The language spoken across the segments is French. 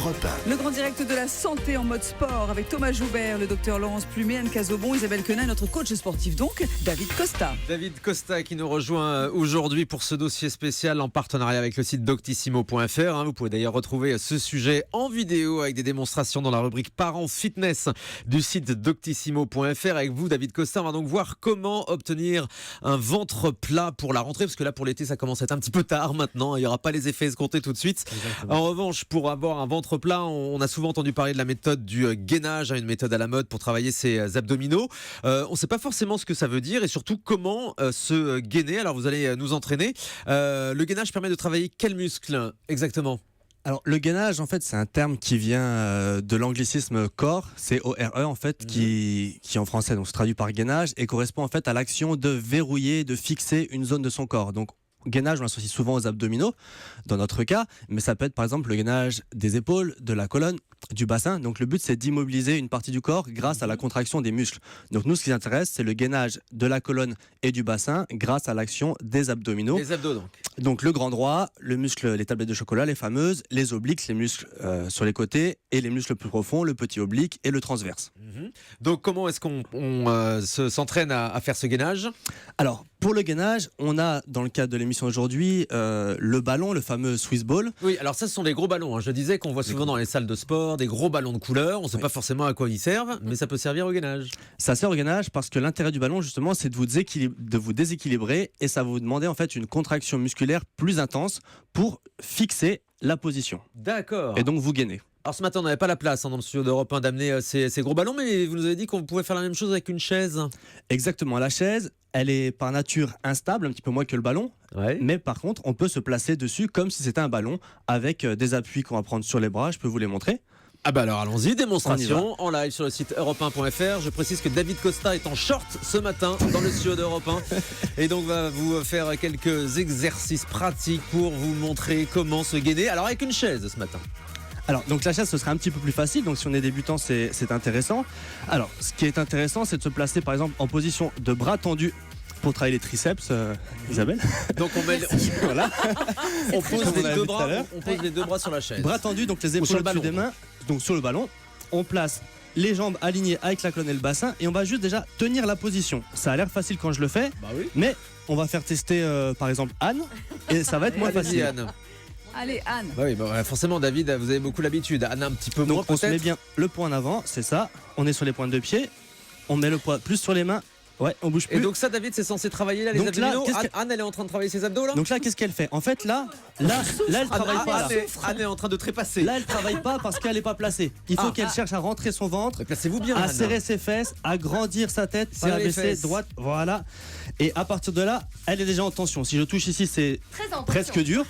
Europe 1. Le grand direct de la santé en mode sport avec Thomas Joubert, le docteur Laurence Plumet, Anne Cazobon, Isabelle Quenin, notre coach sportif donc, David Costa. David Costa qui nous rejoint aujourd'hui pour ce dossier spécial en partenariat avec le site doctissimo.fr. Vous pouvez d'ailleurs retrouver ce sujet en vidéo avec des démonstrations dans la rubrique Parents Fitness du site doctissimo.fr. Avec vous, David Costa, on va donc voir comment obtenir un ventre plat pour la rentrée, parce que là pour l'été ça commence à être un petit peu tard maintenant, il n'y aura pas les effets escomptés tout de suite. Exactement. En revanche, pour avoir un ventre plat, on a souvent entendu parler de la méthode du gainage, une méthode à la mode pour travailler ses abdominaux. On ne sait pas forcément ce que ça veut dire et surtout comment se gainer. Alors vous allez nous entraîner. Le gainage permet de travailler quel muscle exactement ? Alors le gainage en fait c'est un terme qui vient de l'anglicisme core, C-O-R-E en fait, qui en français donc se traduit par gainage et correspond en fait à l'action de verrouiller, de fixer une zone de son corps. Donc gainage on l'associe souvent aux abdominaux dans notre cas, mais ça peut être par exemple le gainage des épaules, de la colonne, du bassin. Donc le but c'est d'immobiliser une partie du corps grâce à la contraction des muscles. Donc nous ce qui nous intéresse c'est le gainage de la colonne et du bassin grâce à l'action des abdominaux. Les abdos donc le grand droit, le muscle, les tablettes de chocolat, les fameuses, les obliques, les muscles sur les côtés et les muscles plus profonds, le petit oblique et le transverse. Donc comment est-ce qu'on s'entraîne à faire ce gainage ? Alors pour le gainage, on a dans le cadre de l'émission aujourd'hui le ballon, le fameux Swiss Ball. Oui, alors ça ce sont des gros ballons. Je disais qu'on voit souvent dans les salles de sport des gros ballons de couleur. On ne sait pas forcément à quoi ils servent, mais ça peut servir au gainage. Ça sert au gainage parce que l'intérêt du ballon justement c'est de vous déséquilibrer et ça va vous demander en fait une contraction musculaire plus intense pour fixer la position. D'accord. Et donc vous gainez. Alors ce matin on n'avait pas la place dans le studio d'Europe 1 d'amener ces gros ballons, mais vous nous avez dit qu'on pouvait faire la même chose avec une chaise. Exactement, la chaise elle est par nature instable, un petit peu moins que le ballon, mais par contre on peut se placer dessus comme si c'était un ballon avec des appuis qu'on va prendre sur les bras, je peux vous les montrer. Ah bah alors allons-y, démonstration en live sur le site europe1.fr. Je précise que David Costa est en short ce matin dans le studio d'Europe 1 et donc va vous faire quelques exercices pratiques pour vous montrer comment se gainer. Alors avec une chaise ce matin. Alors donc la chaise ce serait un petit peu plus facile, donc si on est débutant c'est intéressant. Alors ce qui est intéressant c'est de se placer par exemple en position de bras tendus pour travailler les triceps, Isabelle. Donc on met voilà. on pose les deux bras sur la chaise. Bras tendus, donc les épaules au-dessus des mains, donc sur le ballon. On place les jambes alignées avec la colonne et le bassin et on va juste déjà tenir la position. Ça a l'air facile quand je le fais, mais on va faire tester par exemple Anne et ça va être moins facile. Anne. Allez Anne. Bah oui, forcément David, vous avez beaucoup l'habitude. Anne un petit peu moins donc on se met bien le poing en avant, c'est ça. On est sur les pointes de pied, on met le poids plus sur les mains. Ouais, on bouge plus. Et donc ça, David, c'est censé travailler là les abdominaux. Anne, elle est en train de travailler ses abdos là. Donc là, qu'est-ce qu'elle fait ? En fait, là, elle travaille pas. Anne est en train de trépasser. Là, elle travaille pas parce qu'elle est pas placée. Il faut qu'elle cherche à rentrer son ventre, placez-vous bien, à serrer ses fesses, à grandir sa tête, à la baisser droite, voilà. Et à partir de là, elle est déjà en tension. Si je touche ici, c'est presque dur.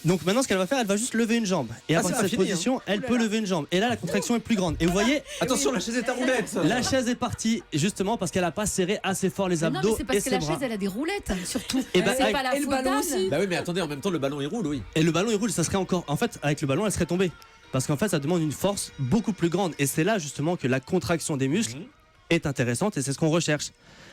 Donc maintenant ce qu'elle va faire, elle va juste lever une jambe et à partir de cette position elle peut lever une jambe et là la contraction est plus grande et vous voyez, attention la chaise est à roulettes. La chaise est partie justement parce qu'elle a pas serré assez fort les abdos. Non mais c'est parce et que la bras. chaise elle a des roulettes surtout. Et c'est pas la le ballon aussi. Bah oui mais attendez, en même temps le ballon il roule, oui. Et le ballon il roule, ça serait encore, en fait avec le ballon elle serait tombée parce qu'en fait ça demande une force beaucoup plus grande et c'est là justement que la contraction des muscles est intéressante et c'est ce qu'on recherche.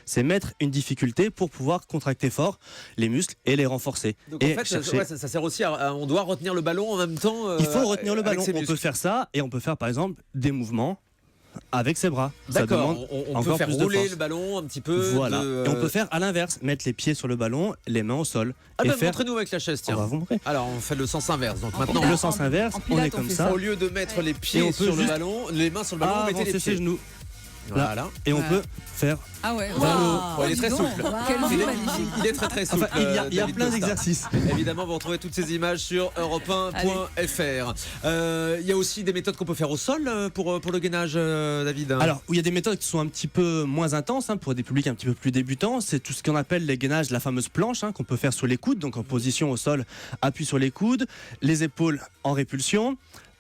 C'est mettre une difficulté pour pouvoir contracter fort les muscles et les renforcer. Donc en fait, ça sert aussi on doit retenir le ballon en même temps. Il faut retenir le ballon. On peut faire ça et on peut faire par exemple des mouvements avec ses bras. D'accord, on peut faire rouler le ballon un petit peu. Voilà. Et on peut faire à l'inverse, mettre les pieds sur le ballon, les mains au sol. Montrez-nous avec la chaise, tiens. On va vous montrer. Alors on fait le sens inverse. Donc maintenant, le sens inverse, on est comme ça. Au lieu de mettre les pieds sur le ballon, les mains sur le ballon, on mettez les pieds. Ses genoux. Voilà. Et on peut faire. Ah ouais. Il est très souple. Il est très souple. Enfin, il y a plein d'exercices. Évidemment, vous retrouvez toutes ces images sur europe1.fr. Il y a aussi des méthodes qu'on peut faire au sol pour le gainage, David. Alors, il y a des méthodes qui sont un petit peu moins intenses pour des publics un petit peu plus débutants. C'est tout ce qu'on appelle les gainages, la fameuse planche qu'on peut faire sur les coudes, donc en position au sol, appui sur les coudes, les épaules en répulsion.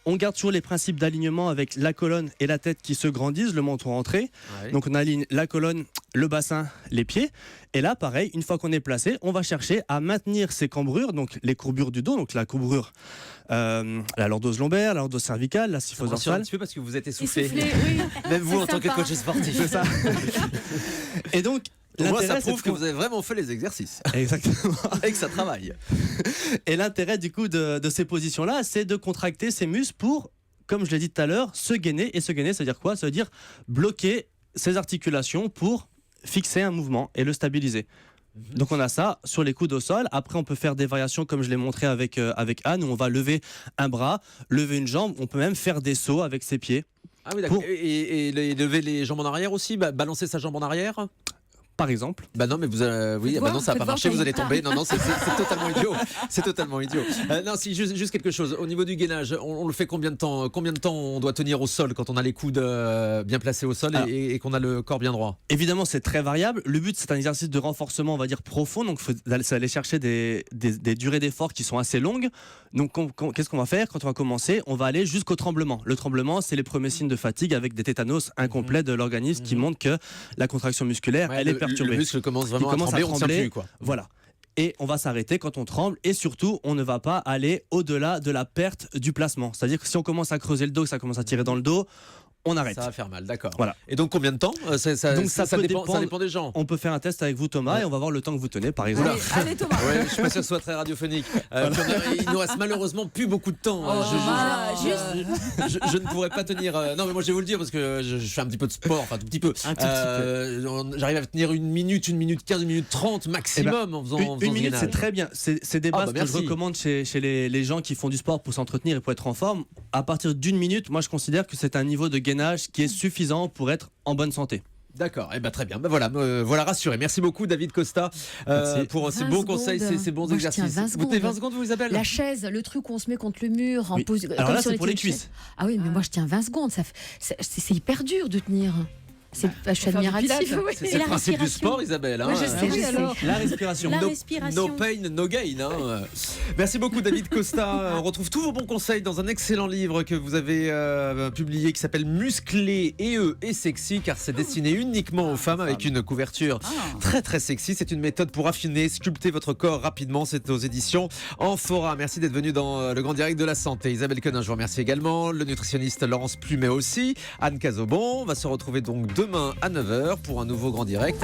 On garde toujours les principes d'alignement avec la colonne et la tête qui se grandissent, le menton rentré. Donc on aligne la colonne, le bassin, les pieds. Et là, pareil, une fois qu'on est placé, on va chercher à maintenir ces cambrures, donc les courbures du dos, donc la courbure, la lordose lombaire, la lordose cervicale, la syphose dorsale. Un petit peu parce que vous êtes essoufflé. Oui. Même vous en tant que coach sportif. C'est ça. Et donc, Au moins, ça L'intérêt, c'est prouve que vous avez vraiment fait les exercices Exactement. et que ça travaille. Et l'intérêt du coup de ces positions-là, c'est de contracter ces muscles pour, comme je l'ai dit tout à l'heure, se gainer. Et se gainer, ça veut dire quoi? Ça veut dire bloquer ses articulations pour fixer un mouvement et le stabiliser. Donc on a ça sur les coudes au sol. Après, on peut faire des variations comme je l'ai montré avec Anne, où on va lever un bras, lever une jambe. On peut même faire des sauts avec ses pieds. Ah oui, d'accord. Et lever les jambes en arrière aussi, balancer sa jambe en arrière. Par exemple. Bah non, mais non, ça n'a pas marché, vous allez tomber. Non, c'est totalement idiot. C'est totalement idiot. Non, si, juste quelque chose. Au niveau du gainage, on le fait combien de temps on doit tenir au sol quand on a les coudes bien placés au sol et qu'on a le corps bien droit? Évidemment, c'est très variable. Le but, c'est un exercice de renforcement, on va dire, profond. Donc, il faut aller chercher des durées d'effort qui sont assez longues. Donc, qu'est-ce qu'on va faire quand on va commencer? On va aller jusqu'au tremblement. Le tremblement, c'est les premiers signes de fatigue avec des tétanos incomplets de l'organisme qui montrent que la contraction musculaire, elle est perturbée. Le muscle commence vraiment à trembler, on ne tient plus, quoi. Voilà. Et on va s'arrêter quand on tremble et surtout, on ne va pas aller au-delà de la perte du placement. C'est-à-dire que si on commence à creuser le dos, que ça commence à tirer dans le dos, on arrête. Ça va faire mal, d'accord. Voilà. Et donc combien de temps? Ça dépend des gens. On peut faire un test avec vous, Thomas, et on va voir le temps que vous tenez, par exemple. Allez, Thomas. Ouais, je suis pas sûr que ce soit très radiophonique. Il nous reste malheureusement plus beaucoup de temps. Je ne pourrais pas tenir. Non, mais moi je vais vous le dire parce que je fais un petit peu de sport, enfin tout petit peu. J'arrive à tenir 1 minute, 1 minute 15, 1 minute 30 maximum en faisant une minute, ce c'est très bien. C'est des bases que je recommande chez les gens qui font du sport pour s'entretenir et pour être en forme. À partir d'1 minute, moi je considère que c'est un niveau de gainage qui est suffisant pour être en bonne santé. D'accord, très bien. Voilà rassuré. Merci beaucoup David Costa pour ces bons conseils, ces bons exercices. Vous tenez 20 secondes, vous, Isabelle? La chaise, le truc où on se met contre le mur. Oui. Alors là, c'est pour les cuisses. Ah oui, mais moi je tiens 20 secondes. C'est hyper dur de tenir. Je suis admirative. C'est le principe du sport, Isabelle. Je sais. La respiration. No pain, no gain. Merci beaucoup, David Costa. On retrouve tous vos bons conseils dans un excellent livre que vous avez publié qui s'appelle Musclé et sexy, car c'est destiné uniquement aux femmes avec une couverture très très sexy. C'est une méthode pour affiner, sculpter votre corps rapidement. C'est aux éditions Amphora. Merci d'être venu dans le Grand Direct de la Santé. Isabelle Quenin, je vous remercie également. Le nutritionniste Laurence Plumet aussi. Anne Cazobon. On va se retrouver donc demain à 9h pour un nouveau Grand Direct.